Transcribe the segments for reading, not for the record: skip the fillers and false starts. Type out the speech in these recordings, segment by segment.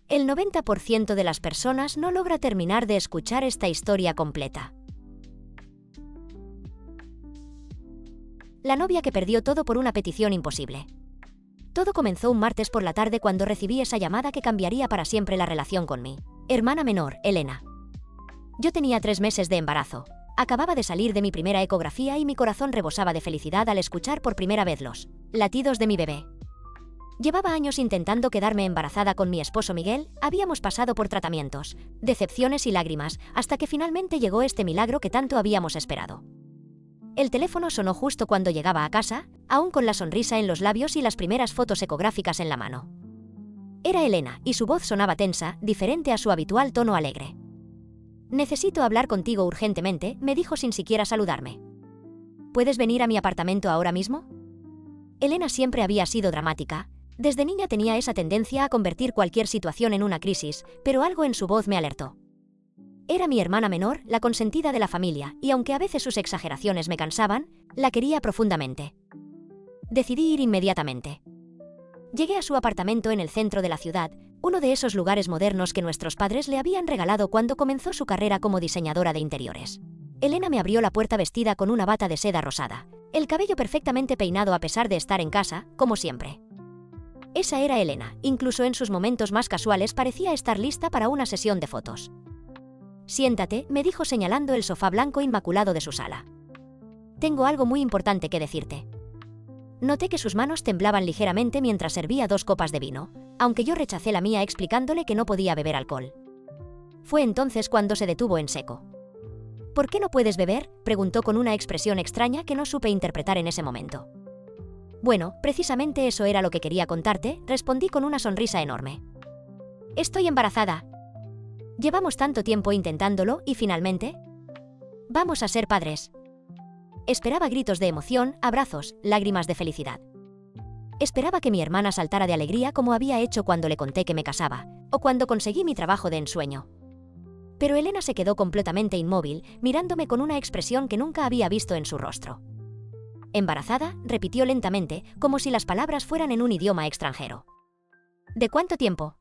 El 90% de las personas no logra terminar de escuchar esta historia completa. La novia que perdió todo por una petición imposible. Todo comenzó un martes por la tarde cuando recibí esa llamada que cambiaría para siempre la relación con mi hermana menor, Elena. Yo tenía 3 meses de embarazo. Acababa de salir de mi primera ecografía y mi corazón rebosaba de felicidad al escuchar por primera vez los latidos de mi bebé. Llevaba años intentando quedarme embarazada con mi esposo Miguel, habíamos pasado por tratamientos, decepciones y lágrimas, hasta que finalmente llegó este milagro que tanto habíamos esperado. El teléfono sonó justo cuando llegaba a casa, aún con la sonrisa en los labios y las primeras fotos ecográficas en la mano. Era Elena, y su voz sonaba tensa, diferente a su habitual tono alegre. «Necesito hablar contigo urgentemente», me dijo sin siquiera saludarme. «¿Puedes venir a mi apartamento ahora mismo?» Elena siempre había sido dramática. Desde niña tenía esa tendencia a convertir cualquier situación en una crisis, pero algo en su voz me alertó. Era mi hermana menor, la consentida de la familia, y aunque a veces sus exageraciones me cansaban, la quería profundamente. Decidí ir inmediatamente. Llegué a su apartamento en el centro de la ciudad, uno de esos lugares modernos que nuestros padres le habían regalado cuando comenzó su carrera como diseñadora de interiores. Elena me abrió la puerta vestida con una bata de seda rosada, el cabello perfectamente peinado a pesar de estar en casa, como siempre. Esa era Elena, incluso en sus momentos más casuales parecía estar lista para una sesión de fotos. «Siéntate», me dijo señalando el sofá blanco inmaculado de su sala. «Tengo algo muy importante que decirte». Noté que sus manos temblaban ligeramente mientras servía 2 copas de vino, aunque yo rechacé la mía explicándole que no podía beber alcohol. Fue entonces cuando se detuvo en seco. «¿Por qué no puedes beber?», preguntó con una expresión extraña que no supe interpretar en ese momento. «Bueno, precisamente eso era lo que quería contarte», respondí con una sonrisa enorme. «Estoy embarazada. Llevamos tanto tiempo intentándolo y finalmente vamos a ser padres». Esperaba gritos de emoción, abrazos, lágrimas de felicidad. Esperaba que mi hermana saltara de alegría como había hecho cuando le conté que me casaba, o cuando conseguí mi trabajo de ensueño. Pero Elena se quedó completamente inmóvil, mirándome con una expresión que nunca había visto en su rostro. «¿Embarazada?», repitió lentamente, como si las palabras fueran en un idioma extranjero. «¿De cuánto tiempo?».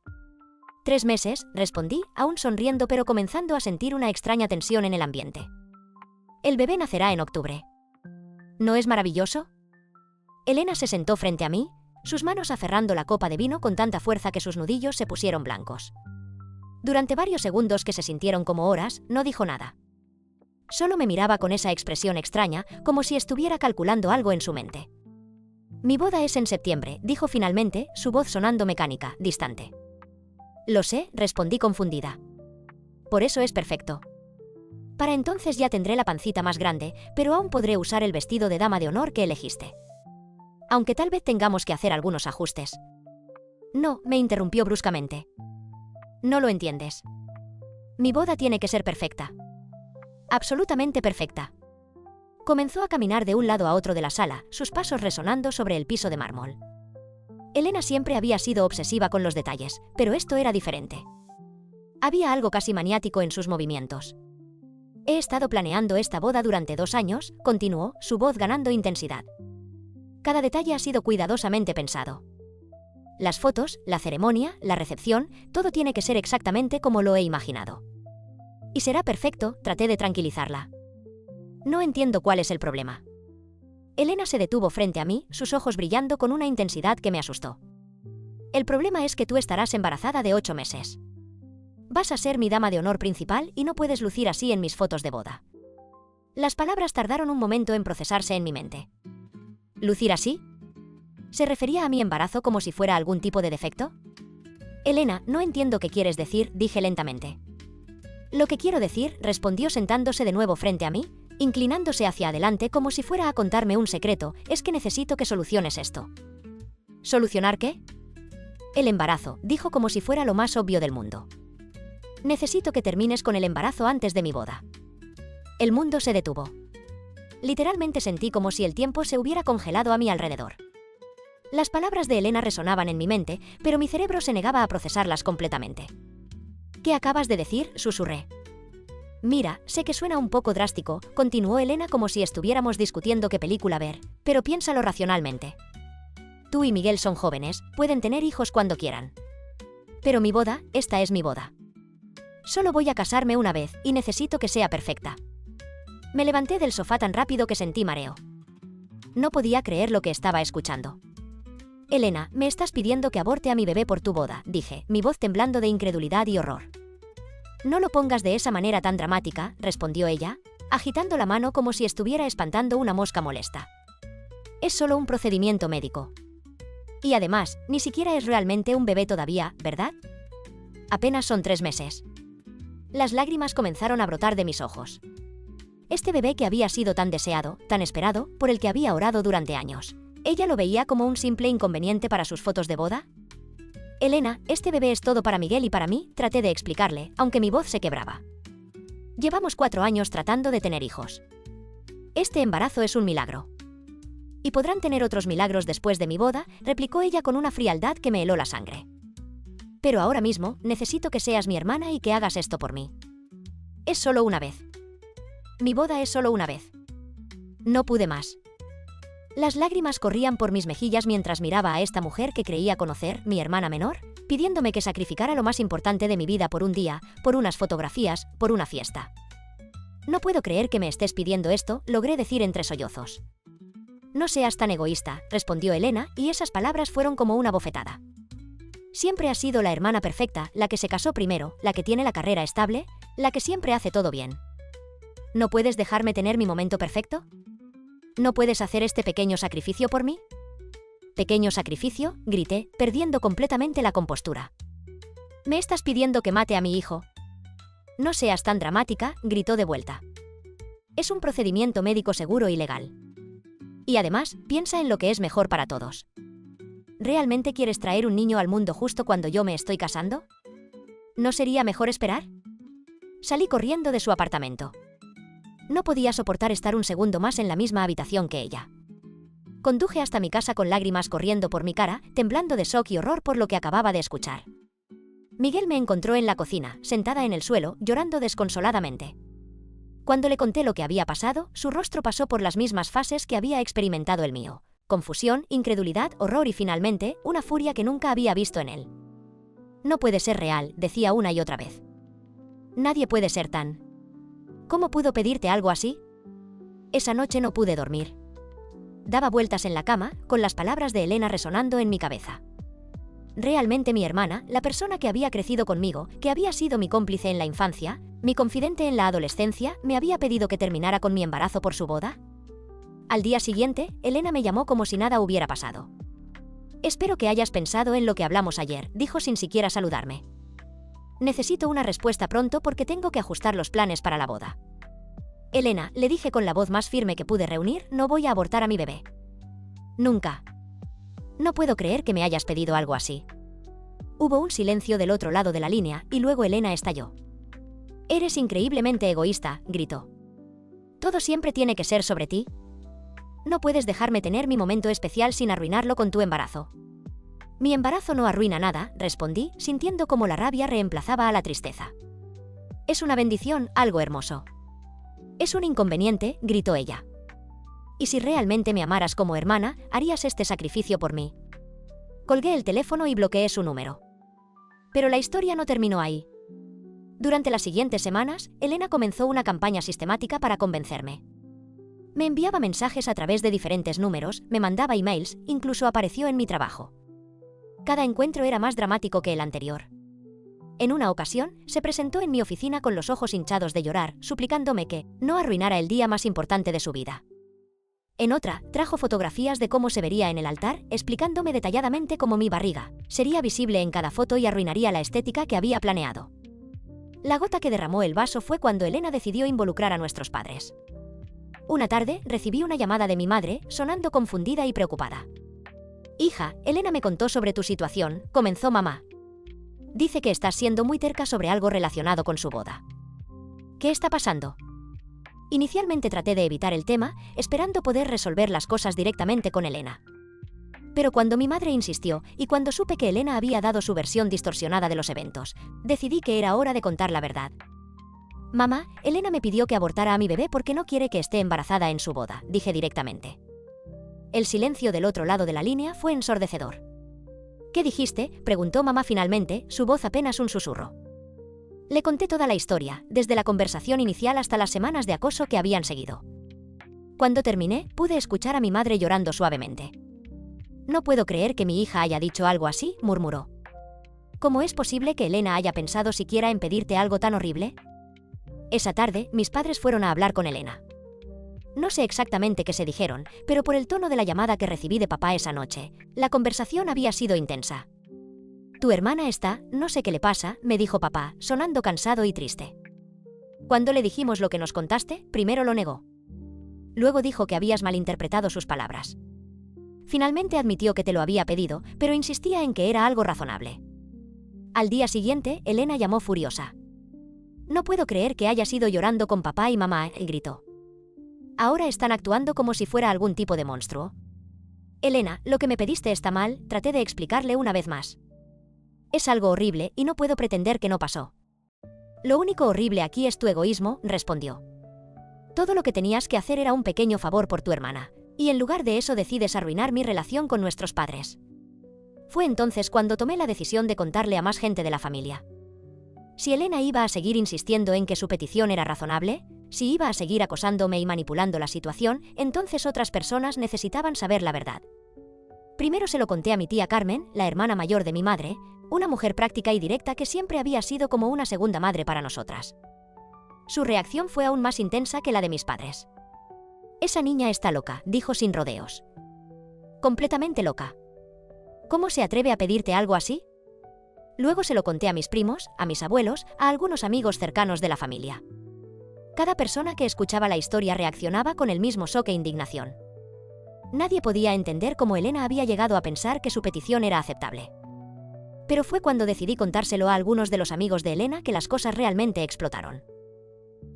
3 meses, respondí, aún sonriendo pero comenzando a sentir una extraña tensión en el ambiente. «El bebé nacerá en octubre». «¿No es maravilloso?». Elena se sentó frente a mí, sus manos aferrando la copa de vino con tanta fuerza que sus nudillos se pusieron blancos. Durante varios segundos que se sintieron como horas, no dijo nada. Solo me miraba con esa expresión extraña, como si estuviera calculando algo en su mente. «Mi boda es en septiembre», dijo finalmente, su voz sonando mecánica, distante. «Lo sé», respondí confundida. «Por eso es perfecto. Para entonces ya tendré la pancita más grande, pero aún podré usar el vestido de dama de honor que elegiste. Aunque tal vez tengamos que hacer algunos ajustes». «No», me interrumpió bruscamente. «No lo entiendes. Mi boda tiene que ser perfecta. Absolutamente perfecta». Comenzó a caminar de un lado a otro de la sala, sus pasos resonando sobre el piso de mármol. Elena siempre había sido obsesiva con los detalles, pero esto era diferente. Había algo casi maniático en sus movimientos. «He estado planeando esta boda durante 2 años», continuó, su voz ganando intensidad. «Cada detalle ha sido cuidadosamente pensado. Las fotos, la ceremonia, la recepción, todo tiene que ser exactamente como lo he imaginado. Y será perfecto», traté de tranquilizarla. «No entiendo cuál es el problema». Elena se detuvo frente a mí, sus ojos brillando con una intensidad que me asustó. «El problema es que tú estarás embarazada de 8 meses. Vas a ser mi dama de honor principal y no puedes lucir así en mis fotos de boda». Las palabras tardaron un momento en procesarse en mi mente. ¿Lucir así? ¿Se refería a mi embarazo como si fuera algún tipo de defecto? «Elena, no entiendo qué quieres decir», dije lentamente. «Lo que quiero decir», respondió sentándose de nuevo frente a mí, inclinándose hacia adelante como si fuera a contarme un secreto, «es que necesito que soluciones esto». «¿Solucionar qué?». «El embarazo», dijo como si fuera lo más obvio del mundo. «Necesito que termines con el embarazo antes de mi boda». El mundo se detuvo. Literalmente sentí como si el tiempo se hubiera congelado a mi alrededor. Las palabras de Elena resonaban en mi mente, pero mi cerebro se negaba a procesarlas completamente. «¿Qué acabas de decir?», susurré. «Mira, sé que suena un poco drástico», continuó Elena como si estuviéramos discutiendo qué película ver, «pero piénsalo racionalmente. Tú y Miguel son jóvenes, pueden tener hijos cuando quieran. Pero mi boda, esta es mi boda. Solo voy a casarme una vez y necesito que sea perfecta. Me levanté del sofá tan rápido que sentí mareo. No podía creer lo que estaba escuchando. Elena, me estás pidiendo que aborte a mi bebé por tu boda, dije, mi voz temblando de incredulidad y horror. No lo pongas de esa manera tan dramática, respondió ella, agitando la mano como si estuviera espantando una mosca molesta. Es solo un procedimiento médico. Y además, ni siquiera es realmente un bebé todavía, ¿verdad? Apenas son 3 meses. Las lágrimas comenzaron a brotar de mis ojos. Este bebé que había sido tan deseado, tan esperado, por el que había orado durante años. ¿Ella lo veía como un simple inconveniente para sus fotos de boda? Elena, este bebé es todo para Miguel y para mí, traté de explicarle, aunque mi voz se quebraba. Llevamos 4 años tratando de tener hijos. Este embarazo es un milagro. Y podrán tener otros milagros después de mi boda, replicó ella con una frialdad que me heló la sangre. Pero ahora mismo, necesito que seas mi hermana y que hagas esto por mí. Es solo una vez. Mi boda es solo una vez. No pude más. Las lágrimas corrían por mis mejillas mientras miraba a esta mujer que creía conocer, mi hermana menor, pidiéndome que sacrificara lo más importante de mi vida por un día, por unas fotografías, por una fiesta. No puedo creer que me estés pidiendo esto, logré decir entre sollozos. No seas tan egoísta, respondió Elena, y esas palabras fueron como una bofetada. Siempre has sido la hermana perfecta, la que se casó primero, la que tiene la carrera estable, la que siempre hace todo bien. ¿No puedes dejarme tener mi momento perfecto? ¿No puedes hacer este pequeño sacrificio por mí? ¿Pequeño sacrificio?, grité, perdiendo completamente la compostura. ¿Me estás pidiendo que mate a mi hijo? No seas tan dramática, gritó de vuelta. Es un procedimiento médico seguro y legal. Y además, piensa en lo que es mejor para todos. ¿Realmente quieres traer un niño al mundo justo cuando yo me estoy casando? ¿No sería mejor esperar? Salí corriendo de su apartamento. No podía soportar estar un segundo más en la misma habitación que ella. Conduje hasta mi casa con lágrimas corriendo por mi cara, temblando de shock y horror por lo que acababa de escuchar. Miguel me encontró en la cocina, sentada en el suelo, llorando desconsoladamente. Cuando le conté lo que había pasado, su rostro pasó por las mismas fases que había experimentado el mío. Confusión, incredulidad, horror y finalmente, una furia que nunca había visto en él. No puede ser real, decía una y otra vez. Nadie puede ser tan... ¿Cómo pudo pedirte algo así? Esa noche no pude dormir. Daba vueltas en la cama, con las palabras de Elena resonando en mi cabeza. Realmente mi hermana, la persona que había crecido conmigo, que había sido mi cómplice en la infancia, mi confidente en la adolescencia, me había pedido que terminara con mi embarazo por su boda. Al día siguiente, Elena me llamó como si nada hubiera pasado. Espero que hayas pensado en lo que hablamos ayer, dijo sin siquiera saludarme. Necesito una respuesta pronto porque tengo que ajustar los planes para la boda. Elena, le dije con la voz más firme que pude reunir, no voy a abortar a mi bebé. Nunca. No puedo creer que me hayas pedido algo así. Hubo un silencio del otro lado de la línea y luego Elena estalló. Eres increíblemente egoísta, gritó. ¿Todo siempre tiene que ser sobre ti? No puedes dejarme tener mi momento especial sin arruinarlo con tu embarazo. Mi embarazo no arruina nada, respondí, sintiendo cómo la rabia reemplazaba a la tristeza. Es una bendición, algo hermoso. Es un inconveniente, gritó ella. Y si realmente me amaras como hermana, harías este sacrificio por mí. Colgué el teléfono y bloqueé su número. Pero la historia no terminó ahí. Durante las siguientes semanas, Elena comenzó una campaña sistemática para convencerme. Me enviaba mensajes a través de diferentes números, me mandaba emails, incluso apareció en mi trabajo. Cada encuentro era más dramático que el anterior. En una ocasión, se presentó en mi oficina con los ojos hinchados de llorar, suplicándome que no arruinara el día más importante de su vida. En otra, trajo fotografías de cómo se vería en el altar, explicándome detalladamente cómo mi barriga sería visible en cada foto y arruinaría la estética que había planeado. La gota que derramó el vaso fue cuando Elena decidió involucrar a nuestros padres. Una tarde, recibí una llamada de mi madre, sonando confundida y preocupada. Hija, Elena me contó sobre tu situación, comenzó mamá. Dice que estás siendo muy terca sobre algo relacionado con su boda. ¿Qué está pasando? Inicialmente traté de evitar el tema, esperando poder resolver las cosas directamente con Elena. Pero cuando mi madre insistió, y cuando supe que Elena había dado su versión distorsionada de los eventos, decidí que era hora de contar la verdad. Mamá, Elena me pidió que abortara a mi bebé porque no quiere que esté embarazada en su boda, dije directamente. El silencio del otro lado de la línea fue ensordecedor. ¿Qué dijiste?, preguntó mamá finalmente, su voz apenas un susurro. Le conté toda la historia, desde la conversación inicial hasta las semanas de acoso que habían seguido. Cuando terminé, pude escuchar a mi madre llorando suavemente. «No puedo creer que mi hija haya dicho algo así», murmuró. «¿Cómo es posible que Elena haya pensado siquiera en pedirte algo tan horrible?». Esa tarde, mis padres fueron a hablar con Elena. No sé exactamente qué se dijeron, pero por el tono de la llamada que recibí de papá esa noche, la conversación había sido intensa. «Tu hermana está, no sé qué le pasa», me dijo papá, sonando cansado y triste. Cuando le dijimos lo que nos contaste, primero lo negó. Luego dijo que habías malinterpretado sus palabras. Finalmente admitió que te lo había pedido, pero insistía en que era algo razonable. Al día siguiente, Elena llamó furiosa. «No puedo creer que hayas ido llorando con papá y mamá», gritó. «Ahora están actuando como si fuera algún tipo de monstruo». «Elena, lo que me pediste está mal», traté de explicarle una vez más. «Es algo horrible y no puedo pretender que no pasó». «Lo único horrible aquí es tu egoísmo», respondió. «Todo lo que tenías que hacer era un pequeño favor por tu hermana, y en lugar de eso decides arruinar mi relación con nuestros padres». Fue entonces cuando tomé la decisión de contarle a más gente de la familia. Si Elena iba a seguir insistiendo en que su petición era razonable, si iba a seguir acosándome y manipulando la situación, entonces otras personas necesitaban saber la verdad. Primero se lo conté a mi tía Carmen, la hermana mayor de mi madre, una mujer práctica y directa que siempre había sido como una segunda madre para nosotras. Su reacción fue aún más intensa que la de mis padres. «Esa niña está loca», dijo sin rodeos. «Completamente loca. ¿Cómo se atreve a pedirte algo así?». Luego se lo conté a mis primos, a mis abuelos, a algunos amigos cercanos de la familia. Cada persona que escuchaba la historia reaccionaba con el mismo shock e indignación. Nadie podía entender cómo Elena había llegado a pensar que su petición era aceptable. Pero fue cuando decidí contárselo a algunos de los amigos de Elena que las cosas realmente explotaron.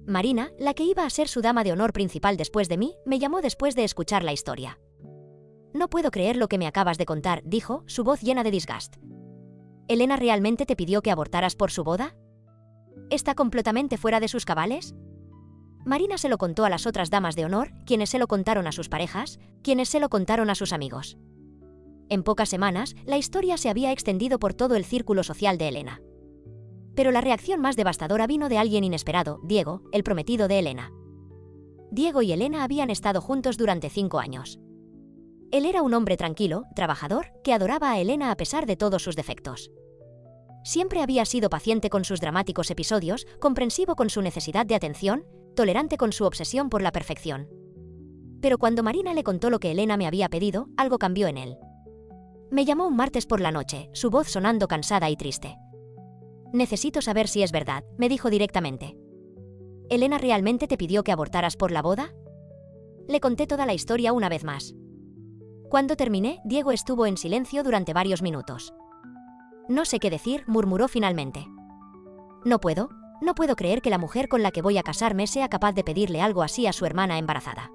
Marina, la que iba a ser su dama de honor principal después de mí, me llamó después de escuchar la historia. «No puedo creer lo que me acabas de contar», dijo, su voz llena de disgust. «¿Elena realmente te pidió que abortaras por su boda? ¿Está completamente fuera de sus cabales?». Marina se lo contó a las otras damas de honor, quienes se lo contaron a sus parejas, quienes se lo contaron a sus amigos. En pocas semanas, la historia se había extendido por todo el círculo social de Elena. Pero la reacción más devastadora vino de alguien inesperado, Diego, el prometido de Elena. Diego y Elena habían estado juntos durante 5 años. Él era un hombre tranquilo, trabajador, que adoraba a Elena a pesar de todos sus defectos. Siempre había sido paciente con sus dramáticos episodios, comprensivo con su necesidad de atención, tolerante con su obsesión por la perfección. Pero cuando Marina le contó lo que Elena me había pedido, algo cambió en él. Me llamó un martes por la noche, su voz sonando cansada y triste. «Necesito saber si es verdad», me dijo directamente. «¿Elena realmente te pidió que abortaras por la boda?». Le conté toda la historia una vez más. Cuando terminé, Diego estuvo en silencio durante varios minutos. «No sé qué decir», murmuró finalmente. No puedo creer que la mujer con la que voy a casarme sea capaz de pedirle algo así a su hermana embarazada».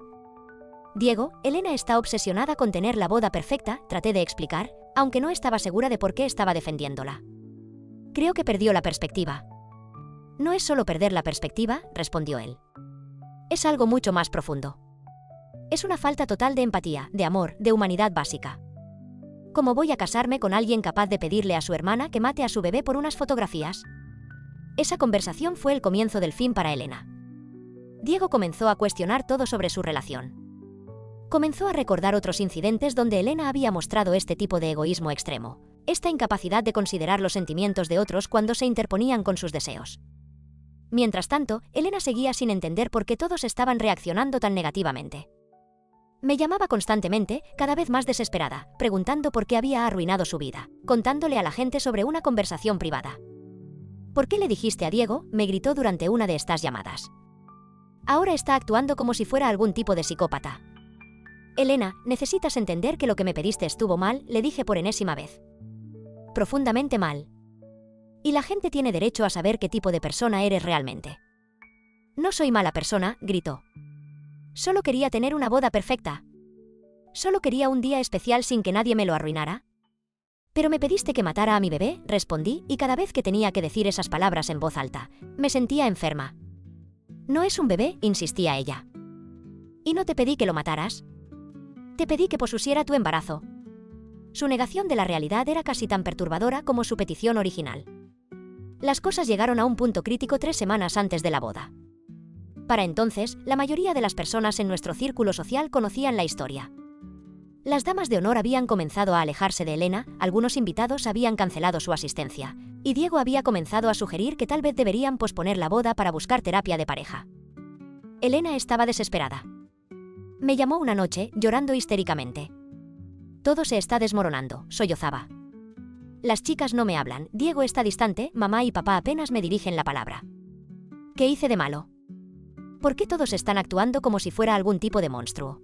«Diego, Elena está obsesionada con tener la boda perfecta», traté de explicar, aunque no estaba segura de por qué estaba defendiéndola. «Creo que perdió la perspectiva». «No es solo perder la perspectiva», respondió él. «Es algo mucho más profundo. Es una falta total de empatía, de amor, de humanidad básica. ¿Cómo voy a casarme con alguien capaz de pedirle a su hermana que mate a su bebé por unas fotografías?». Esa conversación fue el comienzo del fin para Elena. Diego comenzó a cuestionar todo sobre su relación. Comenzó a recordar otros incidentes donde Elena había mostrado este tipo de egoísmo extremo, esta incapacidad de considerar los sentimientos de otros cuando se interponían con sus deseos. Mientras tanto, Elena seguía sin entender por qué todos estaban reaccionando tan negativamente. Me llamaba constantemente, cada vez más desesperada, preguntando por qué había arruinado su vida, contándole a la gente sobre una conversación privada. «¿Por qué le dijiste a Diego?», me gritó durante una de estas llamadas. «Ahora está actuando como si fuera algún tipo de psicópata». «Elena, necesitas entender que lo que me pediste estuvo mal», le dije por enésima vez. «Profundamente mal. Y la gente tiene derecho a saber qué tipo de persona eres realmente». «No soy mala persona», gritó. «Solo quería tener una boda perfecta. Solo quería un día especial sin que nadie me lo arruinara». «Pero me pediste que matara a mi bebé», respondí, y cada vez que tenía que decir esas palabras en voz alta, me sentía enferma. «No es un bebé», insistía ella. «Y no te pedí que lo mataras. Te pedí que pospusiera tu embarazo». Su negación de la realidad era casi tan perturbadora como su petición original. Las cosas llegaron a un punto crítico 3 semanas antes de la boda. Para entonces, la mayoría de las personas en nuestro círculo social conocían la historia. Las damas de honor habían comenzado a alejarse de Elena, algunos invitados habían cancelado su asistencia, y Diego había comenzado a sugerir que tal vez deberían posponer la boda para buscar terapia de pareja. Elena estaba desesperada. Me llamó una noche, llorando histéricamente. Todo se está desmoronando, sollozaba. Las chicas no me hablan, Diego está distante, mamá y papá apenas me dirigen la palabra. ¿Qué hice de malo? ¿Por qué todos están actuando como si fuera algún tipo de monstruo?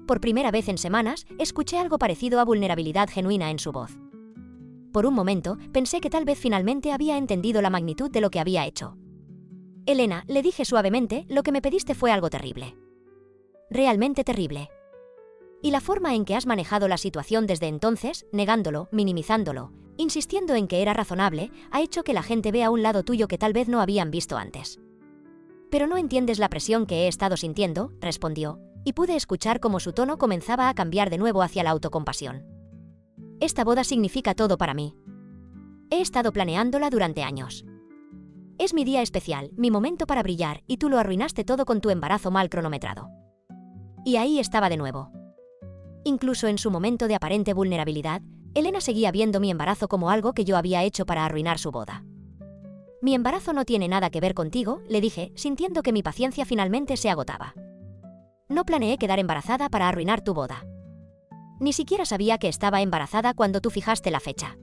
Por primera vez en semanas, escuché algo parecido a vulnerabilidad genuina en su voz. Por un momento, pensé que tal vez finalmente había entendido la magnitud de lo que había hecho. Elena, le dije suavemente, lo que me pediste fue algo terrible. Realmente terrible. Y la forma en que has manejado la situación desde entonces, negándolo, minimizándolo, insistiendo en que era razonable, ha hecho que la gente vea un lado tuyo que tal vez no habían visto antes. Pero no entiendes la presión que he estado sintiendo, respondió, y pude escuchar cómo su tono comenzaba a cambiar de nuevo hacia la autocompasión. Esta boda significa todo para mí. He estado planeándola durante años. Es mi día especial, mi momento para brillar, y tú lo arruinaste todo con tu embarazo mal cronometrado. Y ahí estaba de nuevo. Incluso en su momento de aparente vulnerabilidad, Elena seguía viendo mi embarazo como algo que yo había hecho para arruinar su boda. Mi embarazo no tiene nada que ver contigo, le dije, sintiendo que mi paciencia finalmente se agotaba. No planeé quedar embarazada para arruinar tu boda. Ni siquiera sabía que estaba embarazada cuando tú fijaste la fecha.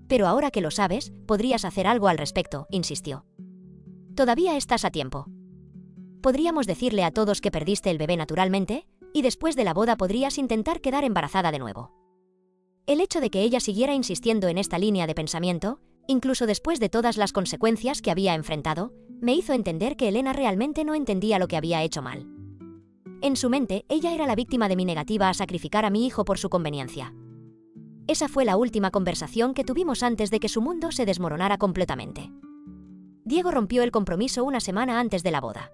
Pero ahora que lo sabes, podrías hacer algo al respecto, insistió. Todavía estás a tiempo. Podríamos decirle a todos que perdiste el bebé naturalmente, y después de la boda podrías intentar quedar embarazada de nuevo. El hecho de que ella siguiera insistiendo en esta línea de pensamiento, incluso después de todas las consecuencias que había enfrentado, me hizo entender que Elena realmente no entendía lo que había hecho mal. En su mente, ella era la víctima de mi negativa a sacrificar a mi hijo por su conveniencia. Esa fue la última conversación que tuvimos antes de que su mundo se desmoronara completamente. Diego rompió el compromiso una semana antes de la boda.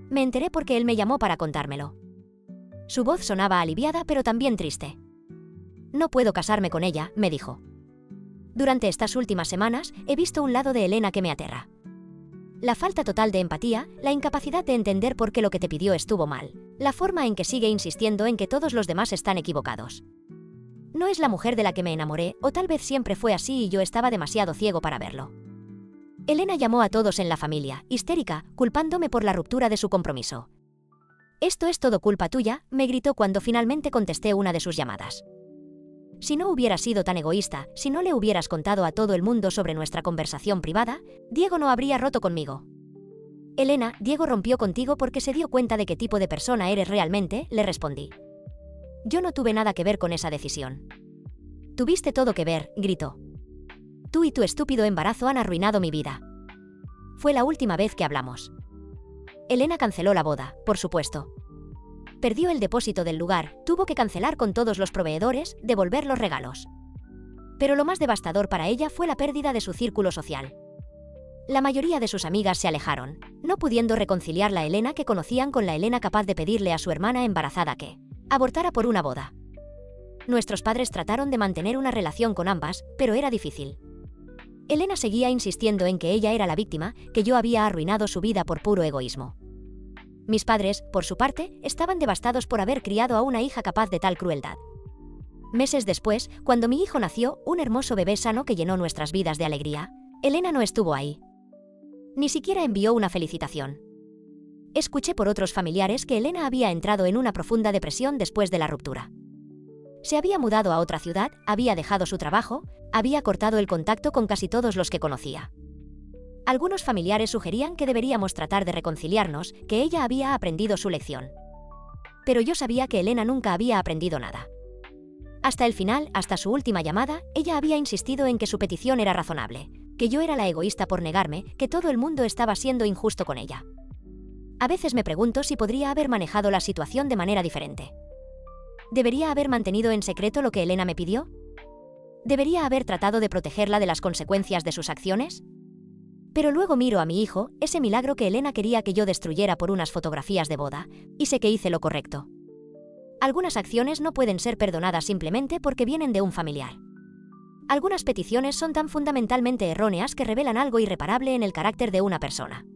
Me enteré porque él me llamó para contármelo. Su voz sonaba aliviada pero también triste. No puedo casarme con ella, me dijo. Durante estas últimas semanas, he visto un lado de Elena que me aterra. La falta total de empatía, la incapacidad de entender por qué lo que te pidió estuvo mal, la forma en que sigue insistiendo en que todos los demás están equivocados. No es la mujer de la que me enamoré, o tal vez siempre fue así y yo estaba demasiado ciego para verlo. Elena llamó a todos en la familia, histérica, culpándome por la ruptura de su compromiso. Esto es todo culpa tuya, me gritó cuando finalmente contesté una de sus llamadas. Si no hubieras sido tan egoísta, si no le hubieras contado a todo el mundo sobre nuestra conversación privada, Diego no habría roto conmigo. Elena, Diego rompió contigo porque se dio cuenta de qué tipo de persona eres realmente, le respondí. Yo no tuve nada que ver con esa decisión. Tuviste todo que ver, gritó. Tú y tu estúpido embarazo han arruinado mi vida. Fue la última vez que hablamos. Elena canceló la boda, por supuesto. Perdió el depósito del lugar, tuvo que cancelar con todos los proveedores, devolver los regalos. Pero lo más devastador para ella fue la pérdida de su círculo social. La mayoría de sus amigas se alejaron, no pudiendo reconciliar la Elena que conocían con la Elena capaz de pedirle a su hermana embarazada que abortara por una boda. Nuestros padres trataron de mantener una relación con ambas, pero era difícil. Elena seguía insistiendo en que ella era la víctima, que yo había arruinado su vida por puro egoísmo. Mis padres, por su parte, estaban devastados por haber criado a una hija capaz de tal crueldad. Meses después, cuando mi hijo nació, un hermoso bebé sano que llenó nuestras vidas de alegría, Elena no estuvo ahí. Ni siquiera envió una felicitación. Escuché por otros familiares que Elena había entrado en una profunda depresión después de la ruptura. Se había mudado a otra ciudad, había dejado su trabajo, había cortado el contacto con casi todos los que conocía. Algunos familiares sugerían que deberíamos tratar de reconciliarnos, que ella había aprendido su lección. Pero yo sabía que Elena nunca había aprendido nada. Hasta el final, hasta su última llamada, ella había insistido en que su petición era razonable, que yo era la egoísta por negarme, que todo el mundo estaba siendo injusto con ella. A veces me pregunto si podría haber manejado la situación de manera diferente. ¿Debería haber mantenido en secreto lo que Elena me pidió? ¿Debería haber tratado de protegerla de las consecuencias de sus acciones? Pero luego miro a mi hijo, ese milagro que Elena quería que yo destruyera por unas fotografías de boda, y sé que hice lo correcto. Algunas acciones no pueden ser perdonadas simplemente porque vienen de un familiar. Algunas peticiones son tan fundamentalmente erróneas que revelan algo irreparable en el carácter de una persona.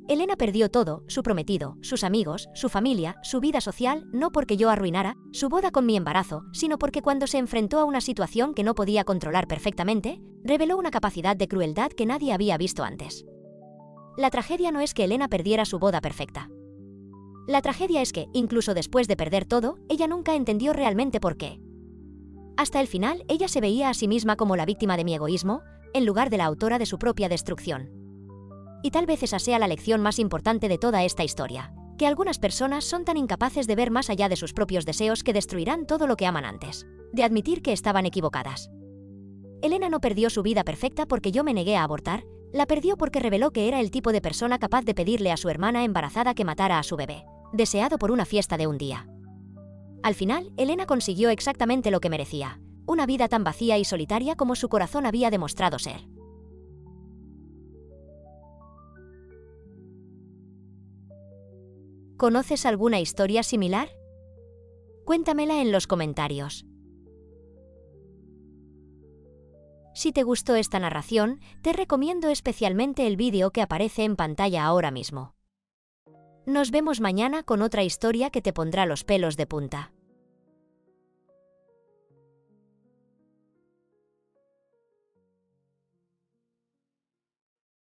Elena perdió todo, su prometido, sus amigos, su familia, su vida social, no porque yo arruinara su boda con mi embarazo, sino porque cuando se enfrentó a una situación que no podía controlar perfectamente, reveló una capacidad de crueldad que nadie había visto antes. La tragedia no es que Elena perdiera su boda perfecta. La tragedia es que, incluso después de perder todo, ella nunca entendió realmente por qué. Hasta el final, ella se veía a sí misma como la víctima de mi egoísmo, en lugar de la autora de su propia destrucción. Y tal vez esa sea la lección más importante de toda esta historia, que algunas personas son tan incapaces de ver más allá de sus propios deseos que destruirán todo lo que aman antes de admitir que estaban equivocadas. Elena no perdió su vida perfecta porque yo me negué a abortar, la perdió porque reveló que era el tipo de persona capaz de pedirle a su hermana embarazada que matara a su bebé, deseado por una fiesta de un día. Al final, Elena consiguió exactamente lo que merecía, una vida tan vacía y solitaria como su corazón había demostrado ser. ¿Conoces alguna historia similar? Cuéntamela en los comentarios. Si te gustó esta narración, te recomiendo especialmente el vídeo que aparece en pantalla ahora mismo. Nos vemos mañana con otra historia que te pondrá los pelos de punta.